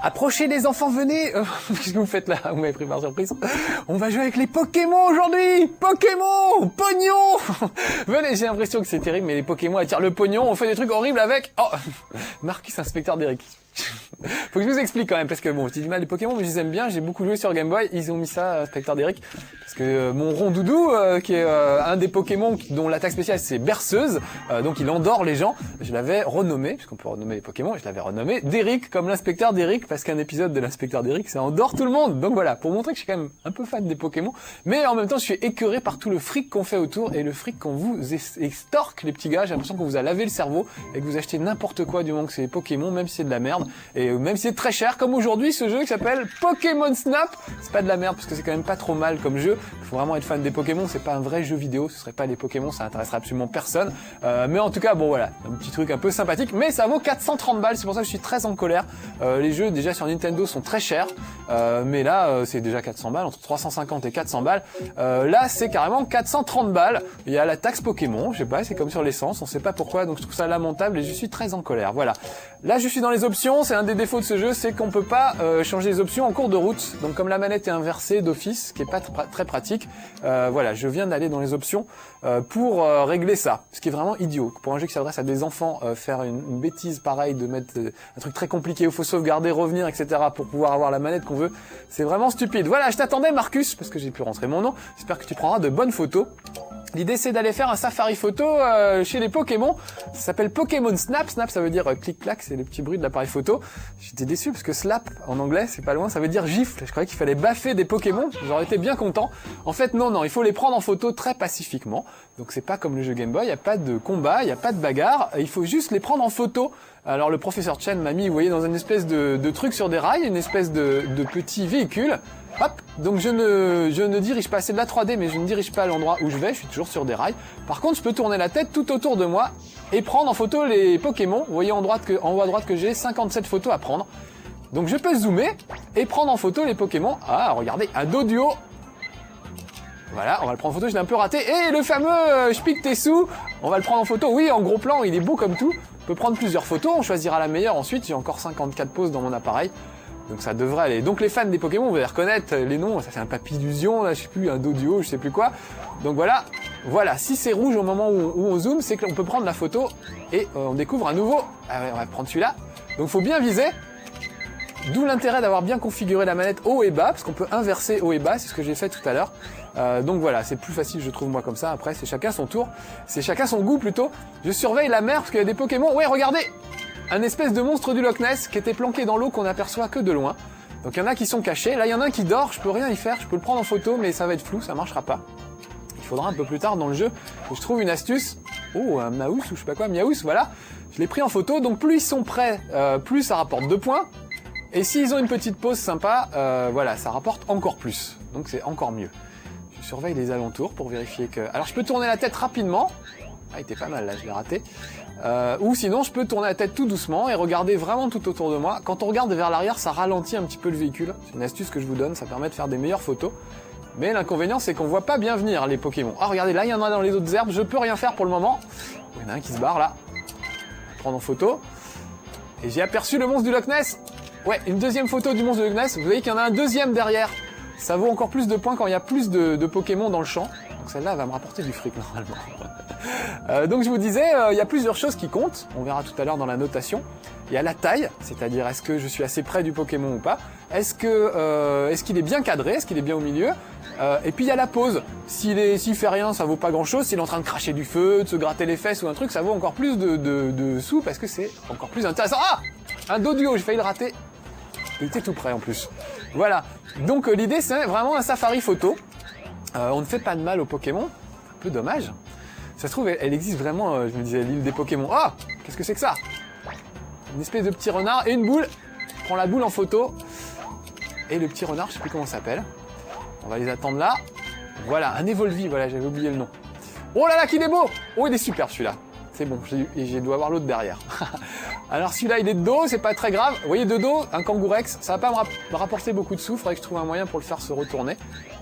Approchez les enfants, venez. Qu'est-ce que vous faites là? Vous m'avez pris par surprise. On va jouer avec les Pokémon aujourd'hui. Pokémon, pognon. Venez, j'ai l'impression que c'est terrible, mais les Pokémon attirent le pognon. On fait des trucs horribles avec. Oh, Marcus, inspecteur d'Eric. Faut que je vous explique quand même, parce que bon, je dis du mal les Pokémon, mais je les aime bien. J'ai beaucoup joué sur Game Boy. Ils ont mis ça, inspecteur d'Eric, parce que mon Rondoudou, qui est un des Pokémon dont l'attaque spéciale c'est berceuse, donc il endort les gens. Je l'avais renommé, puisqu'on peut renommer les Pokémon, je l'avais renommé d'Eric, comme l'inspecteur d'Eric, parce qu'un épisode de l'inspecteur d'Eric, ça endort tout le monde. Donc voilà, pour montrer que je suis quand même un peu fan des Pokémon, mais en même temps je suis écœuré par tout le fric qu'on fait autour et le fric qu'on vous extorque, les petits gars. J'ai l'impression qu'on vous a lavé le cerveau et que vous achetez n'importe quoi du moment que c'est les Pokémon, même si c'est de la merde. Et même si c'est très cher, comme aujourd'hui ce jeu qui s'appelle Pokémon Snap, c'est pas de la merde parce que c'est quand même pas trop mal comme jeu. Il faut vraiment être fan des Pokémon, c'est pas un vrai jeu vidéo, ce serait pas les Pokémon, ça intéresserait absolument personne. Mais en tout cas, bon voilà, un petit truc un peu sympathique, mais ça vaut 430 balles, c'est pour ça que je suis très en colère. Les jeux déjà sur Nintendo sont très chers, mais là c'est déjà 400 balles, entre 350 et 400 balles. Là c'est carrément 430 balles. Il y a la taxe Pokémon, je sais pas, c'est comme sur l'essence, on sait pas pourquoi, donc je trouve ça lamentable et je suis très en colère. Voilà. Là je suis dans les options, c'est un des défauts de ce jeu, c'est qu'on peut pas changer les options en cours de route. Donc comme la manette est inversée d'office, ce qui est pas très pratique, voilà, je viens d'aller dans les options pour régler ça, ce qui est vraiment idiot. Pour un jeu qui s'adresse à des enfants, faire une bêtise pareille de mettre un truc très compliqué où il faut sauvegarder, revenir, etc. pour pouvoir avoir la manette qu'on veut, c'est vraiment stupide. Voilà, je t'attendais Marcus, parce que j'ai pu rentrer mon nom. J'espère que tu prendras de bonnes photos. L'idée c'est d'aller faire un safari photo chez les Pokémon. Ça s'appelle Pokémon Snap. Snap ça veut dire clic-clac, c'est le petit bruit de l'appareil photo. J'étais déçu parce que slap en anglais c'est pas loin, ça veut dire gifle. Je croyais qu'il fallait baffer des Pokémon, j'aurais été bien content. En fait non, il faut les prendre en photo très pacifiquement. Donc c'est pas comme le jeu Game Boy, il y a pas de combat, il y a pas de bagarre, il faut juste les prendre en photo. Alors le professeur Chen m'a mis, vous voyez, dans une espèce de truc sur des rails, une espèce de petit véhicule. Hop, donc je ne dirige pas, c'est de la 3D, mais je ne dirige pas à l'endroit où je vais, je suis toujours sur des rails. Par contre, je peux tourner la tête tout autour de moi et prendre en photo les Pokémon. Vous voyez en haut à droite que j'ai 57 photos à prendre. Donc je peux zoomer et prendre en photo les Pokémon. Ah, regardez, un Doduo. Voilà, on va le prendre en photo, je l'ai un peu raté. Et le fameux Spictesu, on va le prendre en photo. Oui, en gros plan, il est beau comme tout. On peut prendre plusieurs photos, on choisira la meilleure ensuite. J'ai encore 54 poses dans mon appareil. Donc ça devrait aller. Donc les fans des Pokémon, vous allez reconnaître les noms. Ça c'est un Papillusion, là je sais plus, un Doduo, je sais plus quoi. Donc voilà, si c'est rouge au moment où on zoome, c'est qu'on peut prendre la photo et on découvre un nouveau. Ah ouais, on va prendre celui-là. Donc il faut bien viser. D'où l'intérêt d'avoir bien configuré la manette haut et bas, parce qu'on peut inverser haut et bas, c'est ce que j'ai fait tout à l'heure. Donc voilà, c'est plus facile je trouve moi comme ça. Après c'est chacun son tour, c'est chacun son goût plutôt. Je surveille la mer parce qu'il y a des Pokémon. Ouais, regardez, un espèce de monstre du Loch Ness qui était planqué dans l'eau qu'on aperçoit que de loin. Donc il y en a qui sont cachés. Là il y en a un qui dort, je peux rien y faire, je peux le prendre en photo mais ça va être flou, ça marchera pas. Il faudra un peu plus tard dans le jeu que je trouve une astuce. Oh, un Maus ou je sais pas quoi, Miaus, voilà. Je l'ai pris en photo, donc plus ils sont prêts, plus ça rapporte 2 points. Et s'ils ont une petite pause sympa, voilà, ça rapporte encore plus. Donc c'est encore mieux. Je surveille les alentours pour vérifier que... Alors je peux tourner la tête rapidement. Ah, il était pas mal là, je l'ai raté. Ou sinon, je peux tourner la tête tout doucement et regarder vraiment tout autour de moi. Quand on regarde vers l'arrière, ça ralentit un petit peu le véhicule. C'est une astuce que je vous donne, ça permet de faire des meilleures photos. Mais l'inconvénient, c'est qu'on voit pas bien venir les Pokémon. Ah, regardez, là, il y en a dans les autres herbes, je peux rien faire pour le moment. Il y en a un qui se barre là. Prendre en photo. Et j'ai aperçu le monstre du Loch Ness. Ouais, une deuxième photo du monstre du Loch Ness. Vous voyez qu'il y en a un deuxième derrière. Ça vaut encore plus de points quand il y a plus de Pokémon dans le champ. Donc celle-là va me rapporter du fric normalement. Donc je vous disais, il y a plusieurs choses qui comptent. On verra tout à l'heure dans la notation. Il y a la taille, c'est-à-dire est-ce que je suis assez près du Pokémon ou pas. Est-ce qu'il est bien cadré, est-ce qu'il est bien au milieu. Et puis il y a la pose. S'il fait rien, ça vaut pas grand-chose. S'il est en train de cracher du feu, de se gratter les fesses ou un truc, ça vaut encore plus de sous parce que c'est encore plus intéressant. Ah, un Doduo, j'ai failli le rater. Il était tout près en plus. Voilà. Donc l'idée c'est vraiment un safari photo. On ne fait pas de mal aux Pokémon. Un peu dommage. Ça se trouve, elle existe vraiment, je me disais, l'île des Pokémon. Ah, qu'est-ce que c'est que ça? Une espèce de petit renard et une boule. Je prends la boule en photo. Et le petit renard, je sais plus comment ça s'appelle. On va les attendre là. Voilà, un Evolvi, voilà, j'avais oublié le nom. Oh là là, qu'il est beau! Oh, il est super celui-là. C'est bon, je dois avoir l'autre derrière. Alors celui-là, il est de dos, c'est pas très grave. Vous voyez, de dos, un Kangourex, ça va pas me rapporter beaucoup de sous, faudrait que je trouve un moyen pour le faire se retourner.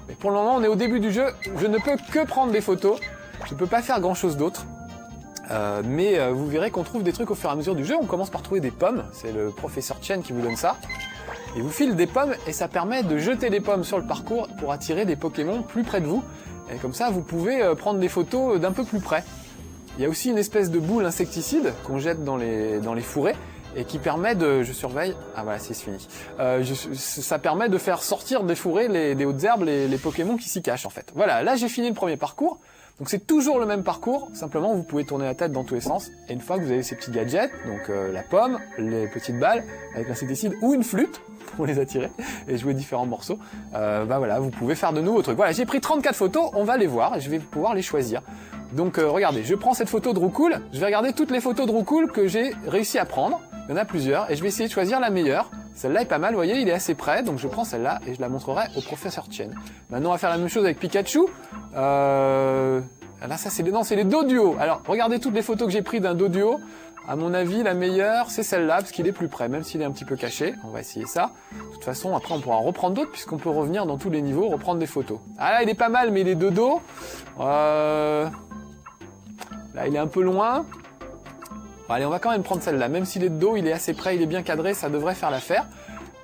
Mais pour le moment, on est au début du jeu, je ne peux que prendre des photos, je ne peux pas faire grand-chose d'autre. Mais vous verrez qu'on trouve des trucs au fur et à mesure du jeu. On commence par trouver des pommes, c'est le professeur Chen qui vous donne ça. Il vous file des pommes et ça permet de jeter les pommes sur le parcours pour attirer des Pokémon plus près de vous. Et comme ça, vous pouvez prendre des photos d'un peu plus près. Il y a aussi une espèce de boule insecticide qu'on jette dans les fourrés et qui permet de... Je surveille. Ah voilà, c'est fini. Ça permet de faire sortir des fourrés, des hautes herbes, les Pokémon qui s'y cachent en fait. Voilà, là j'ai fini le premier parcours. Donc c'est toujours le même parcours, simplement vous pouvez tourner la tête dans tous les sens. Et une fois que vous avez ces petits gadgets, donc la pomme, les petites balles avec l'insecticide ou une flûte pour les attirer et jouer différents morceaux, bah voilà, vous pouvez faire de nouveaux trucs. Voilà, j'ai pris 34 photos, on va les voir et je vais pouvoir les choisir. Donc regardez, je prends cette photo de Roucoule, je vais regarder toutes les photos de Roucoule que j'ai réussi à prendre. Il y en a plusieurs et je vais essayer de choisir la meilleure. Celle-là est pas mal, vous voyez, il est assez près, donc je prends celle-là et je la montrerai au professeur Chen. Maintenant, on va faire la même chose avec Pikachu. Là, ça, c'est les Doduo. Alors, regardez toutes les photos que j'ai prises d'un Doduo. À mon avis, la meilleure, c'est celle-là, parce qu'il est plus près, même s'il est un petit peu caché. On va essayer ça. De toute façon, après, on pourra en reprendre d'autres, puisqu'on peut revenir dans tous les niveaux, reprendre des photos. Ah là, il est pas mal, mais il est de dos. Là, il est un peu loin. Bon, allez, on va quand même prendre celle-là. Même s'il est de dos, il est assez près, il est bien cadré, ça devrait faire l'affaire.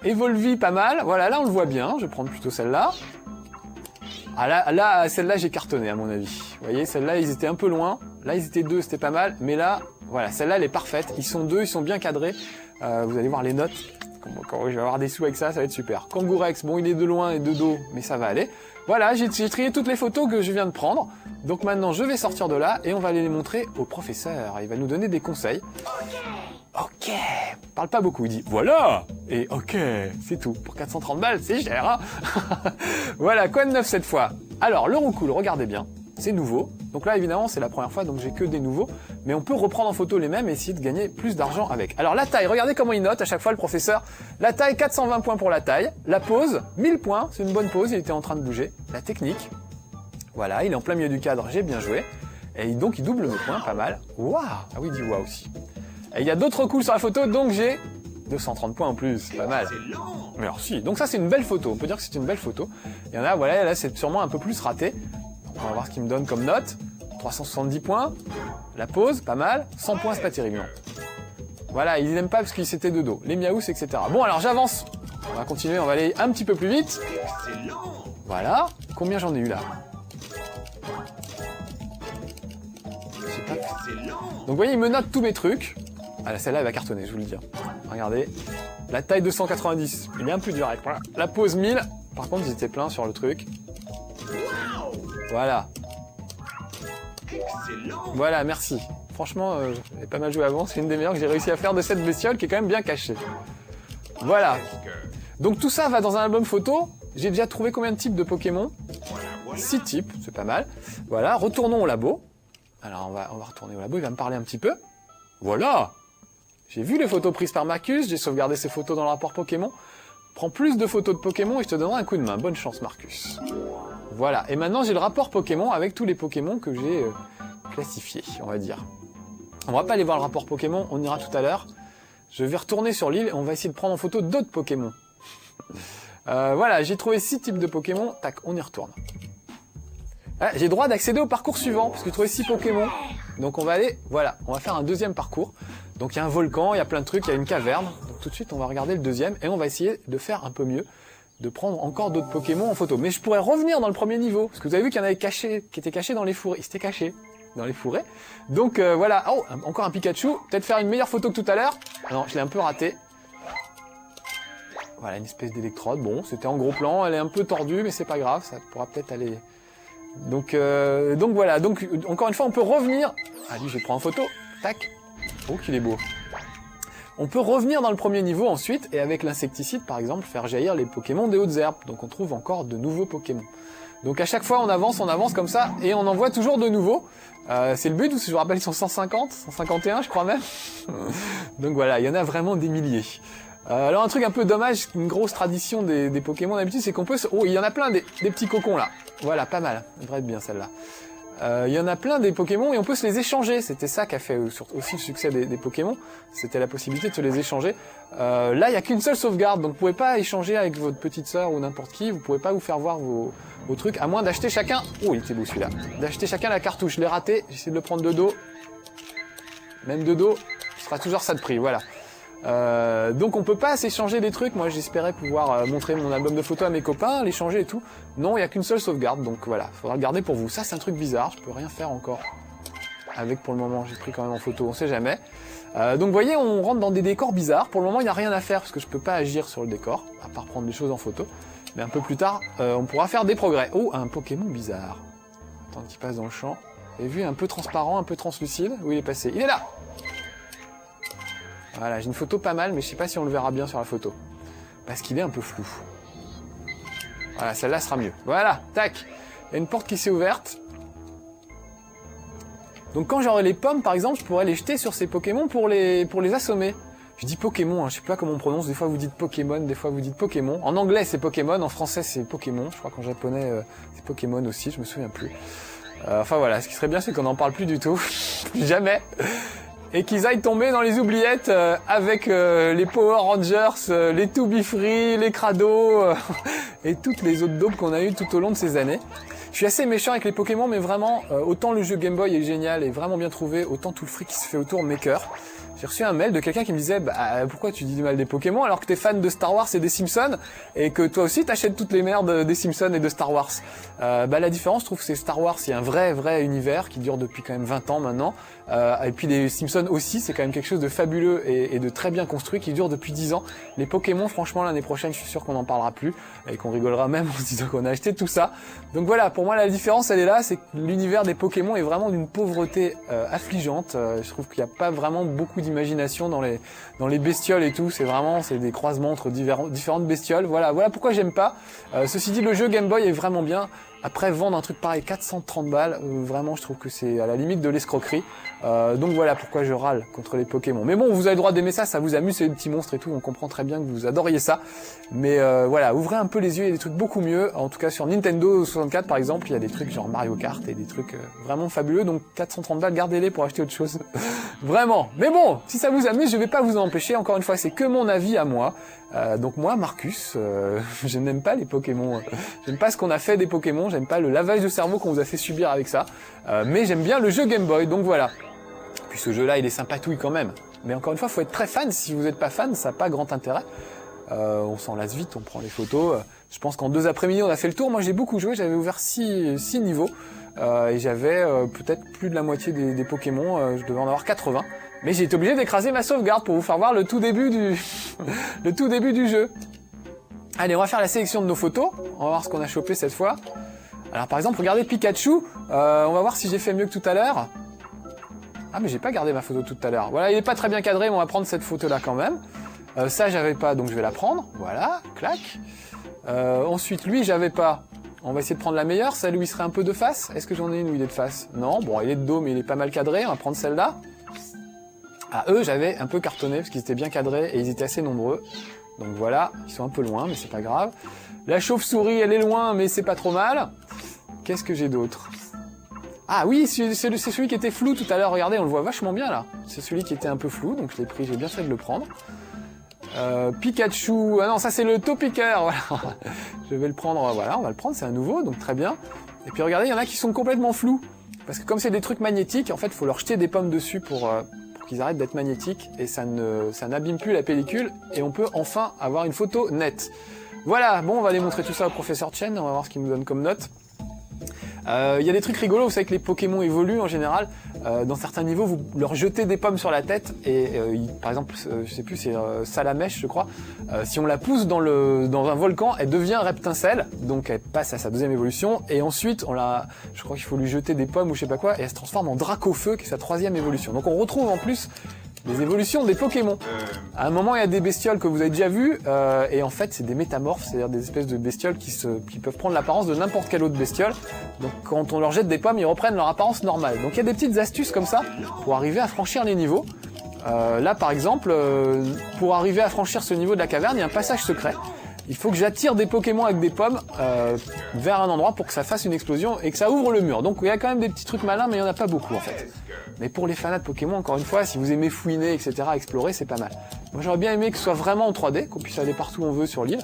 Evolvi, pas mal. Voilà, là, on le voit bien. Je vais prendre plutôt celle-là. Ah là, celle-là, j'ai cartonné, à mon avis. Vous voyez, celle-là, ils étaient un peu loin. Là, ils étaient deux, c'était pas mal. Mais là, voilà, celle-là, elle est parfaite. Ils sont deux, ils sont bien cadrés. Vous allez voir les notes. Quand je vais avoir des sous avec ça, ça va être super. Kangourex, bon, il est de loin et de dos, mais ça va aller. Voilà, j'ai trié toutes les photos que je viens de prendre. Donc maintenant, je vais sortir de là et on va aller les montrer au professeur. Il va nous donner des conseils. Ok, parle pas beaucoup, il dit voilà et ok, c'est tout. Pour 430 balles, c'est cher, hein. Voilà, quoi de neuf cette fois? Alors, le Roucoule, regardez bien, c'est nouveau. Donc là, évidemment, c'est la première fois, donc j'ai que des nouveaux. Mais on peut reprendre en photo les mêmes et essayer de gagner plus d'argent avec. Alors la taille, regardez comment il note à chaque fois le professeur. La taille, 420 points pour la taille. La pose, 1000 points, c'est une bonne pose, il était en train de bouger. La technique, voilà, il est en plein milieu du cadre, j'ai bien joué. Et donc il double mes points, pas mal. Waouh. Ah oui, il dit waouh aussi. Et il y a d'autres Roucoules sur la photo, donc j'ai 230 points en plus, pas mal. Merci. Donc ça, c'est une belle photo. On peut dire que c'est une belle photo. Il y en a, voilà, là, c'est sûrement un peu plus raté. On va voir ce qu'il me donne comme note. 370 points. La pose, pas mal. 100 points, c'est pas terrible, non. Voilà, il n'aime pas parce qu'il s'était de dos. Les miaous, etc. Bon, alors j'avance. On va continuer, on va aller un petit peu plus vite. Voilà. Combien j'en ai eu là? Donc vous voyez, il me note tous mes trucs. Ah, celle-là, elle va cartonner, je vous le dis. Regardez. La taille 290. Il est un peu direct. Voilà. La pose 1000. Par contre, ils étaient pleins sur le truc. Voilà. Voilà, merci. Franchement, j'ai pas mal joué avant. C'est une des meilleures que j'ai réussi à faire de cette bestiole qui est quand même bien cachée. Voilà. Donc tout ça va dans un album photo. J'ai déjà trouvé combien de types de Pokémon? 6 types, c'est pas mal. Voilà, retournons au labo. Alors on va retourner au labo, il va me parler un petit peu. Voilà. J'ai vu les photos prises par Marcus, j'ai sauvegardé ces photos dans le rapport Pokémon. Prends plus de photos de Pokémon et je te donnerai un coup de main. Bonne chance, Marcus. Voilà. Et maintenant, j'ai le rapport Pokémon avec tous les Pokémon que j'ai classifiés, on va dire. On va pas aller voir le rapport Pokémon, on ira tout à l'heure. Je vais retourner sur l'île et on va essayer de prendre en photo d'autres Pokémon. Voilà, j'ai trouvé 6 types de Pokémon. Tac, on y retourne. Ah, j'ai le droit d'accéder au parcours suivant, parce que j'ai trouvé 6 Pokémon. Donc on va aller, voilà, on va faire un deuxième parcours. Donc il y a un volcan, il y a plein de trucs, il y a une caverne. Donc tout de suite, on va regarder le deuxième et on va essayer de faire un peu mieux, de prendre encore d'autres Pokémon en photo. Mais je pourrais revenir dans le premier niveau, parce que vous avez vu qu'il y en avait caché, qui étaient cachés dans les fourrés. Ils s'étaient cachés dans les fourrés. Donc voilà, oh, encore un Pikachu. Peut-être faire une meilleure photo que tout à l'heure. Non, je l'ai un peu raté. Voilà, une espèce d'électrode. Bon, c'était en gros plan, elle est un peu tordue, mais c'est pas grave, ça pourra peut-être aller... Donc voilà, donc encore une fois, on peut revenir... Allez, je vais prendre en photo. Tac. Oh, qu'il est beau. On peut revenir dans le premier niveau ensuite, et avec l'insecticide, par exemple, faire jaillir les Pokémon des hautes herbes. Donc on trouve encore de nouveaux Pokémon. Donc à chaque fois, on avance comme ça, et on en voit toujours de nouveaux. C'est le but, ou si je vous rappelle, ils sont 150, 151, je crois même. Donc voilà, il y en a vraiment des milliers. Alors un truc un peu dommage, une grosse tradition des Pokémon d'habitude, c'est qu'on peut... Oh, il y en a plein des petits cocons là. Voilà, pas mal. Ça devrait être bien celle-là. Il y en a plein des Pokémon et on peut se les échanger. C'était ça qui a fait aussi le succès des Pokémon. C'était la possibilité de se les échanger. Là, il n'y a qu'une seule sauvegarde, donc vous pouvez pas échanger avec votre petite sœur ou n'importe qui. Vous pouvez pas vous faire voir vos trucs, à moins d'acheter chacun... Oh, il était beau celui-là. D'acheter chacun la cartouche. Je l'ai raté, j'essaie de le prendre de dos. Même de dos, ce sera toujours ça de prix, voilà. Donc on peut pas s'échanger des trucs. Moi j'espérais pouvoir montrer mon album de photos à mes copains, l'échanger et tout. Non, il y a qu'une seule sauvegarde, donc voilà, faudra le garder pour vous. Ça c'est un truc bizarre, je peux rien faire encore avec pour le moment. J'ai pris quand même en photo, on sait jamais. Donc vous voyez, on rentre dans des décors bizarres. Pour le moment il n'y a rien à faire parce que je peux pas agir sur le décor, à part prendre des choses en photo. Mais un peu plus tard, on pourra faire des progrès. Oh, un Pokémon bizarre. Tant qu'il passe dans le champ. Vous avez vu, un peu transparent, un peu translucide. Où il est passé? Il est là! Voilà, j'ai une photo pas mal, mais je sais pas si on le verra bien sur la photo. Parce qu'il est un peu flou. Voilà, celle-là sera mieux. Voilà, tac! Il y a une porte qui s'est ouverte. Donc quand j'aurai les pommes, par exemple, je pourrais les jeter sur ces Pokémon pour les assommer. Je dis Pokémon, hein, je sais pas comment on prononce, des fois vous dites Pokémon, des fois vous dites Pokémon. En anglais c'est Pokémon, en français c'est Pokémon, je crois qu'en japonais c'est Pokémon aussi, je me souviens plus. Enfin voilà, ce qui serait bien c'est qu'on n'en parle plus du tout, plus jamais. Et qu'ils aillent tomber dans les oubliettes avec les Power Rangers, les To Be Free, les Crado et toutes les autres daubes qu'on a eues tout au long de ces années. Je suis assez méchant avec les Pokémon, mais vraiment, autant le jeu Game Boy est génial et vraiment bien trouvé, autant tout le fric qui se fait autour m'écœure. J'ai reçu un mail de quelqu'un qui me disait bah, pourquoi tu dis du mal des Pokémon alors que t'es fan de Star Wars et des Simpsons et que toi aussi t'achètes toutes les merdes des Simpsons et de Star Wars. Bah la différence, je trouve, c'est Star Wars, il y a un vrai univers qui dure depuis quand même 20 ans maintenant. Et puis les Simpsons aussi, c'est quand même quelque chose de fabuleux et de très bien construit qui dure depuis 10 ans. Les Pokémon, franchement, l'année prochaine, je suis sûr qu'on n'en parlera plus et qu'on rigolera même en se disant qu'on a acheté tout ça. Donc voilà, pour moi la différence elle est là, c'est que l'univers des Pokémon est vraiment d'une pauvreté affligeante. Je trouve qu'il n'y a pas vraiment beaucoup d'imagination dans les bestioles et tout. C'est des croisements entre différentes bestioles. Voilà pourquoi j'aime pas. Ceci dit, le jeu Game Boy est vraiment bien. Après, vendre un truc pareil 430 balles, vraiment, je trouve que c'est à la limite de l'escroquerie. Donc voilà pourquoi je râle contre les Pokémon. Mais bon, vous avez le droit d'aimer ça vous amuse, c'est des petits monstres et tout, on comprend très bien que vous adoriez ça. Mais voilà, ouvrez un peu les yeux, il y a des trucs beaucoup mieux. En tout cas, sur Nintendo 64, par exemple, il y a des trucs genre Mario Kart et des trucs vraiment fabuleux. Donc 430 balles, gardez-les pour acheter autre chose. Vraiment. Mais bon, si ça vous amuse, je vais pas vous en empêcher. Encore une fois, c'est que mon avis à moi. Donc moi, Marcus, je n'aime pas les Pokémon. J'aime pas ce qu'on a fait des Pokémon. J'aime pas le lavage de cerveau qu'on vous a fait subir avec ça. Mais j'aime bien le jeu Game Boy. Donc voilà. Puis ce jeu-là, il est sympatouille quand même. Mais encore une fois, faut être très fan. Si vous n'êtes pas fan, ça n'a pas grand intérêt. On s'en lasse vite, on prend les photos. Je pense qu'en 2 après-midi, on a fait le tour. Moi, j'ai beaucoup joué. J'avais ouvert 6 niveaux. Et j'avais peut-être plus de la moitié des Pokémon. Je devais en avoir 80. Mais j'ai été obligé d'écraser ma sauvegarde pour vous faire voir le tout début du le tout début du jeu. Allez, on va faire la sélection de nos photos. On va voir ce qu'on a chopé cette fois. Alors par exemple, regardez Pikachu. On va voir si j'ai fait mieux que tout à l'heure. Ah mais j'ai pas gardé ma photo tout à l'heure. Voilà, il est pas très bien cadré, mais on va prendre cette photo là quand même. Ça j'avais pas, donc je vais la prendre. Voilà, clac. Ensuite lui j'avais pas. On va essayer de prendre la meilleure, celle où il serait un peu de face. Est-ce que j'en ai une où il est de face? Non, bon il est de dos mais il est pas mal cadré, on va prendre celle-là. Ah eux j'avais un peu cartonné parce qu'ils étaient bien cadrés et ils étaient assez nombreux. Donc voilà, ils sont un peu loin mais c'est pas grave. La chauve-souris elle est loin mais c'est pas trop mal. Qu'est-ce que j'ai d'autre? Ah oui, c'est celui qui était flou tout à l'heure, regardez, on le voit vachement bien là. C'est celui qui était un peu flou, donc je l'ai pris, j'ai bien fait de le prendre. Pikachu, ah non, ça c'est le Topiqueur, voilà. Je vais le prendre, voilà, on va le prendre, c'est un nouveau, donc très bien. Et puis regardez, il y en a qui sont complètement flous. Parce que comme c'est des trucs magnétiques, en fait, il faut leur jeter des pommes dessus pour qu'ils arrêtent d'être magnétiques, et ça n'abîme plus la pellicule, et on peut enfin avoir une photo nette. Voilà, bon, on va démontrer tout ça au professeur Chen, on va voir ce qu'il nous donne comme note. Il y a des trucs rigolos, vous savez que les Pokémon évoluent en général. Dans certains niveaux, vous leur jetez des pommes sur la tête et par exemple, je sais plus, c'est Salamèche, je crois. Si on la pousse dans un volcan, elle devient Reptincelle, donc elle passe à sa deuxième évolution. Et ensuite, je crois qu'il faut lui jeter des pommes ou je sais pas quoi, et elle se transforme en Dracofeu, qui est sa troisième évolution. Donc on retrouve en plus les évolutions des Pokémon. À un moment, il y a des bestioles que vous avez déjà vues, et en fait, c'est des métamorphes, c'est-à-dire des espèces de bestioles qui peuvent prendre l'apparence de n'importe quelle autre bestiole. Donc, quand on leur jette des pommes, ils reprennent leur apparence normale. Donc, il y a des petites astuces comme ça pour arriver à franchir les niveaux. Là, par exemple, pour arriver à franchir ce niveau de la caverne, il y a un passage secret. Il faut que j'attire des Pokémon avec des pommes vers un endroit pour que ça fasse une explosion et que ça ouvre le mur. Donc il y a quand même des petits trucs malins, mais il n'y en a pas beaucoup en fait. Mais pour les fanats de Pokémon, encore une fois, si vous aimez fouiner, etc., explorer, c'est pas mal. Moi j'aurais bien aimé que ce soit vraiment en 3D, qu'on puisse aller partout où on veut sur l'île,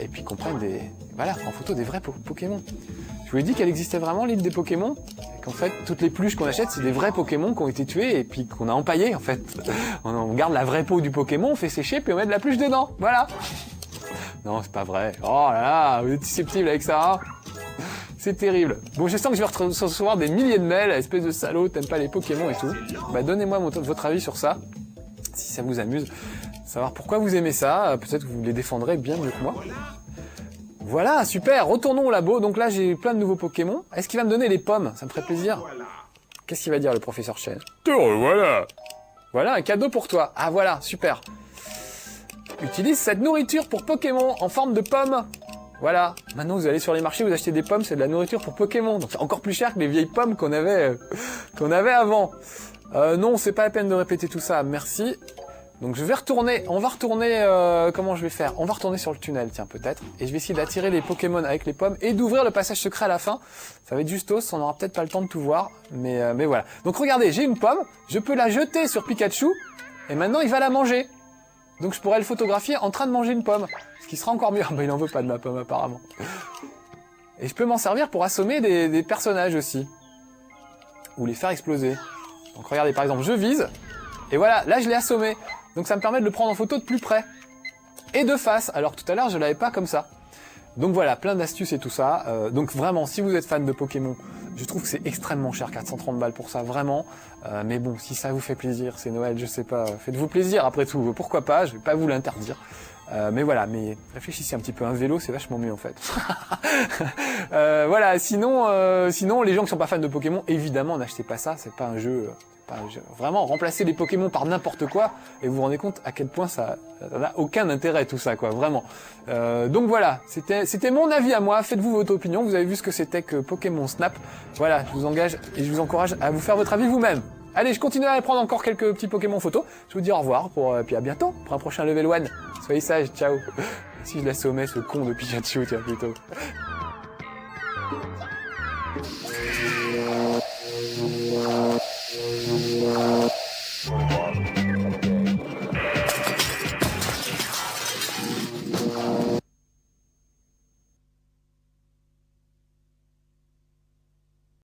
et puis qu'on prenne en photo des vrais Pokémon. Je Je vous ai dit qu'elle existait vraiment, l'île des Pokémon, et qu'en fait, toutes les peluches qu'on achète, c'est des vrais Pokémon qui ont été tués et puis qu'on a empaillés, en fait. On garde la vraie peau du Pokémon, on fait sécher, puis on met de la peluche dedans. Voilà. Non, c'est pas vrai. Oh là là, vous êtes susceptible avec ça, hein. C'est terrible. Bon, je sens que je vais recevoir des milliers de mails, espèce de salaud, t'aimes pas les Pokémon et tout. Bah, donnez-moi votre avis sur ça, si ça vous amuse. Savoir pourquoi vous aimez ça, peut-être que vous les défendrez bien mieux que moi. Voilà, super, retournons au labo. Donc là, j'ai plein de nouveaux Pokémon. Est-ce qu'il va me donner les pommes? Ça me ferait plaisir. Qu'est-ce qu'il va dire, le professeur Chen? Te revoilà. Voilà, un cadeau pour toi. Ah voilà, super. Utilise cette nourriture pour Pokémon en forme de pommes. Voilà. Maintenant, vous allez sur les marchés, vous achetez des pommes, c'est de la nourriture pour Pokémon. Donc c'est encore plus cher que les vieilles pommes qu'on avait avant. Non, c'est pas la peine de répéter tout ça. Merci. Donc je vais retourner, on va retourner, comment je vais faire? On va retourner sur le tunnel, tiens, peut-être. Et je vais essayer d'attirer les Pokémon avec les pommes et d'ouvrir le passage secret à la fin. Ça va être justos, on n'aura peut-être pas le temps de tout voir, mais voilà. Donc regardez, j'ai une pomme, je peux la jeter sur Pikachu, et maintenant il va la manger. Donc je pourrais le photographier en train de manger une pomme. Ce qui sera encore mieux. Bah, il en veut pas de ma pomme, apparemment. Et je peux m'en servir pour assommer des personnages aussi. Ou les faire exploser. Donc regardez, par exemple, je vise, et voilà, là je l'ai assommé. Donc ça me permet de le prendre en photo de plus près. Et de face, alors que tout à l'heure je l'avais pas comme ça. Donc voilà, plein d'astuces et tout ça. Donc vraiment, si vous êtes fan de Pokémon, je trouve que c'est extrêmement cher, 430 balles pour ça, vraiment. Mais bon, si ça vous fait plaisir, c'est Noël, je sais pas, faites-vous plaisir après tout, pourquoi pas, je vais pas vous l'interdire. Mais voilà, mais réfléchissez un petit peu, un vélo c'est vachement mieux en fait. Voilà, sinon les gens qui sont pas fans de Pokémon, évidemment n'achetez pas ça, c'est pas un jeu... Vraiment, remplacer les Pokémon par n'importe quoi, et vous vous rendez compte à quel point ça n'a aucun intérêt tout ça, quoi, vraiment. Donc voilà, c'était mon avis à moi, faites-vous votre opinion, vous avez vu ce que c'était que Pokémon Snap. Voilà, je vous engage et je vous encourage à vous faire votre avis vous-même. Allez, je continue à prendre encore quelques petits Pokémon photos, je vous dis au revoir, puis à bientôt pour un prochain Level 1. Soyez sages, ciao. Si je l'assommais, ce con de Pikachu, tiens, plutôt.